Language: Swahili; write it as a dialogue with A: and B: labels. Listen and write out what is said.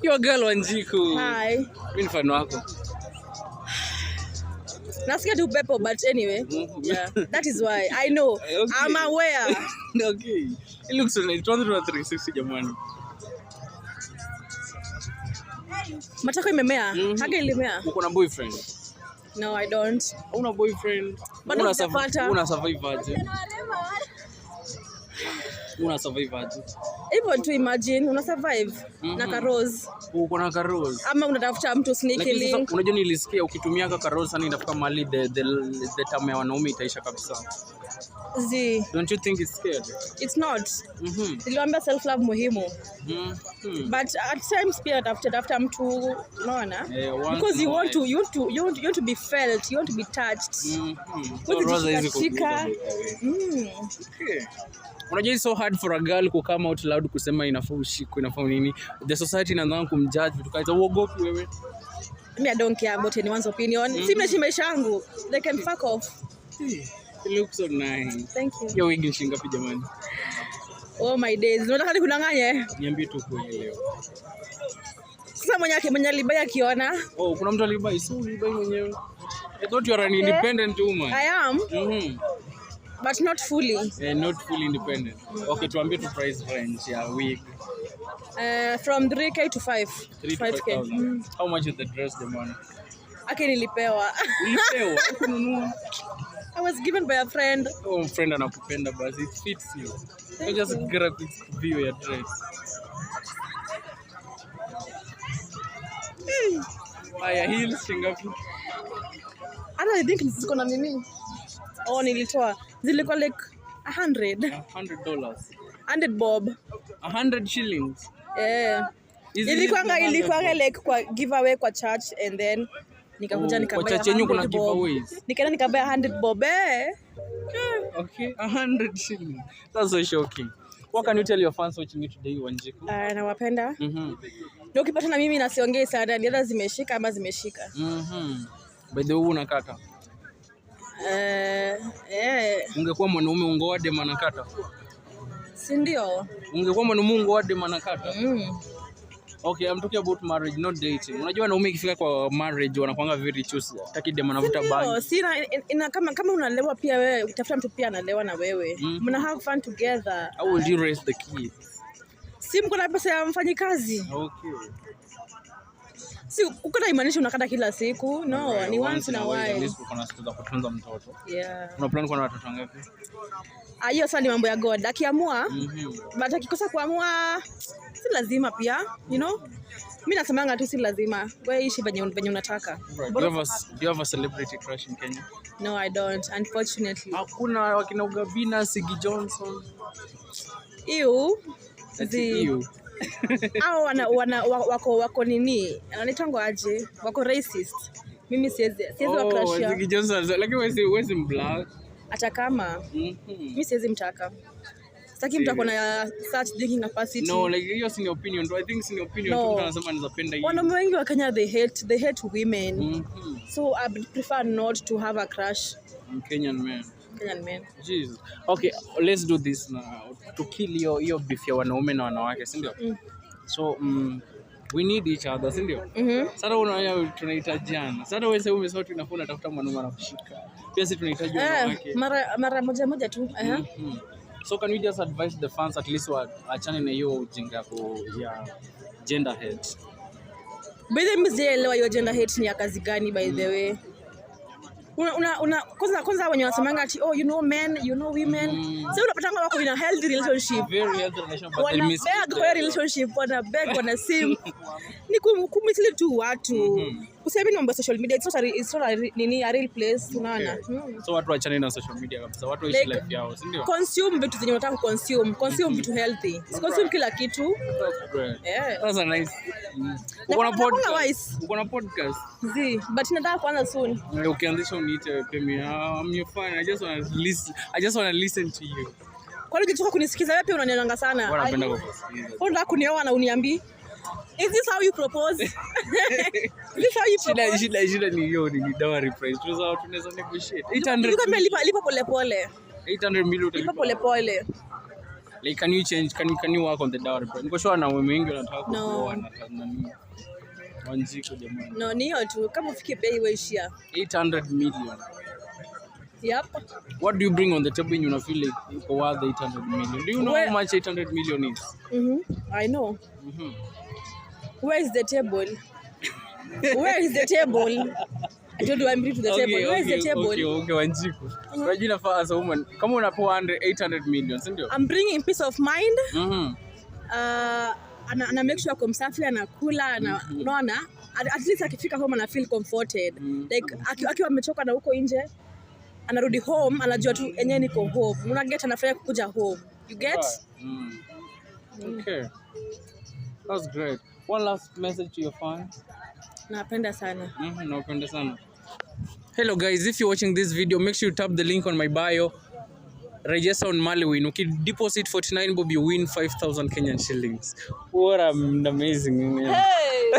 A: Your girl Wanjiku.
B: Hi.
A: Mimi ni fan wako.
B: Nasikia tu pepo, but anyway. Yeah, that is why. I know. Okay. I'm aware.
A: Okay. It looks like 360 jamani.
B: Matako imemea. Hage ilimea.
A: Uko na boyfriend?
B: No, I don't.
A: Una boyfriend? Una survive aje? Una survive aje?
B: Even to imagine una survive na Karose.
A: Uko na Karose.
B: Ama unatafuta mtu sneaky link.
A: Unajua nilisikia ukitumia Karose sana inafika mali the time ya wanaume itaisha kabisa. Don't you think it's scared?
B: It's not. Niliwaambia self love muhimu. But at times pia tafuta mtu unaona? Because you want to be felt, you want to be touched.
A: So Rosa is okay. Unajua it's so hard for a girl to come out loud kusema inafaa ushikwe inafaa nini. The society inaanza kumjudge vitu kaza uogopi wewe.
B: I don't care about anyone's opinion. Si maisha yangu. They can fuck off.
A: It looks so nice.
B: Thank you.
A: Yo wigi shingapi jamani?
B: Oh my days. Unataka nikudanganye?
A: Niambie tu kweli leo.
B: Sasa mwenye alibai akiona.
A: Oh, kuna mtu alibai, so alibai mwenyewe. I thought you are an independent woman.
B: I am. But not fully.
A: Not fully independent. Okay, tuambie tu price range ya wig.
B: From 3k to 5.
A: 5k. How much is the dress jamani?
B: Nilipewa.
A: Ulipewa? Kununua?
B: I was given by a friend.
A: Oh, friend anakupenda but it fits you. You just get a quick view your dress. Aya heels shingapi?
B: I think ziko na nini? Oh, nilitoa. Zilikuwa like $100.
A: $100.
B: 100 bob.
A: 100 shillings.
B: Yeah. Ilikuwa like kwa giveaway kwa church and then nikakuja nikabaya.
A: Kwa church yenyu kuna giveaways.
B: Nikaenda nikabaya 100 bob.
A: Okay, 100 shillings. That's so shocking. What can you tell your fans watching you today Wanjiku?
B: Nawapenda. Ndio ukipata na mimi nasiongei sana, ndio zimeshika ama zimeshika.
A: By the way unakata? Ungekuwa mwanaume ungoa dem anakata?
B: Si ndio?
A: Ungekuwa mwanaume ungoa dem anakata? Okay, I'm talking about marriage, not dating. Unajua wanaume ikifika kwa marriage wanakuanga very choosy. Taki dem anavuta bangi.
B: Sina kama unalewa pia wewe, utafuta mtu pia analewa na wewe. Mna have fun together.
A: How will you raise the kid?
B: Si mko na pesa ya mfanyikazi?
A: Okay.
B: Si ukata imaanisha unakata kila siku. No, ni once in a while.
A: At least uko na siku za kutunza mtoto.
B: Yeah.
A: Una plan kwa watoto wangapi?
B: Hiyo sasa ni mambo ya God. Akiamua, but akikosa kuamua si lazima pia, you know? Mimi nasemanga tu si lazima. Wewe ishi venye unataka.
A: Do you have a celebrity crush in Kenya?
B: No, I don't, unfortunately.
A: Hakuna wakina Ugabina, Siggy Johnson.
B: Ew. Wako nini? Anaitwa aje? Wako racist. Mimi siwezi wa crush ya.
A: Siggy Johnson, lakini wewe si black.
B: Hata kama mimi siwezi mtaka. Sitaki mtu akona such thinking capacity.
A: No, like hiyo si opinion. I think si opinion tu tunasema anazapenda hiyo.
B: Wanaume wengi wa Kenya they hate women. So I prefer not to have a crush
A: on Kenyan men. Jesus. Okay, let's do this now. To kill your beef ya wanaume na wanawake, si ndio? So we need each other, si ndio? Sasa unaona tunahitajiana. Sasa wewe sasa umesema tunafuna unatafuta mwanaume anakushika. Pia sisi tunahitaji wanawake.
B: Mara moja tu.
A: So can we just advise the fans at least waachane na hiyo ujinga ya gender hate?
B: By the way, msielewa hiyo gender hate ni ya kazi gani by the way? Kwanza wenye wasemanga ati you know men, you know women. So unapatanga wako in a healthy relationship.
A: Very healthy relationship, but they miss
B: the relationship, wana sim. Ni kumisili tu watu. Usemi ni mambo ya social media, it's not a real place, unaona.
A: So watu waachane na social media kabisa. Watu waishi life yao, si ndio?
B: Consume vitu zenye unataka consume vitu healthy. Consume kila kitu.
A: That's great.
B: Yeah.
A: That's a nice. Uko na podcast?
B: But nataka kuanza soon.
A: Ukianzisha uniite pemi. I'm your fan. I just want to listen to you.
B: Kwa nini unataka kunisikiza wewe pia unanianga sana?
A: Napenda kukusikiza.
B: Unataka kunioa na uniambi? Is this how you propose?
A: Shida ni hiyo ni dowry price. Tunaweza negotiate. 800.
B: Lipa pole pole.
A: 800 million.
B: Lipa pole pole.
A: Like, can you change? Can you work on the dowry? Niko sure na wewe wengi wanataka kuoa na nani. Wanjiko jamani.
B: No, ni hiyo tu. Kama ufike bei wewe ishia.
A: 800 million.
B: Yep.
A: What do you bring on the table when you feel like it's worth 800 million? Do you know how much 800 million is?
B: I know. Where is the table? Where is the table? I told you I'm bringing to the table. Where is the table?
A: Okay, Wanjiko. Regina, for as a woman, come on up 800 million, sindio?
B: I'm bringing peace of mind. Ana make sure ako msafi, anakula, unaona? At least akifika home ana feel comforted. Like akiwa amechoka na huko nje, anarudi home, anajua tu enyewe niko home. Una get anafanya kukuja home. You get?
A: Okay. That's great. One last message to your fans.
B: Napenda sana.
A: Napenda sana. Hello guys, if you're watching this video, make sure you tap the link on my bio. Register on Maliwin. Okay, deposit 49 bob, you win 5,000 Kenyan shillings. What an amazing.
B: Hey!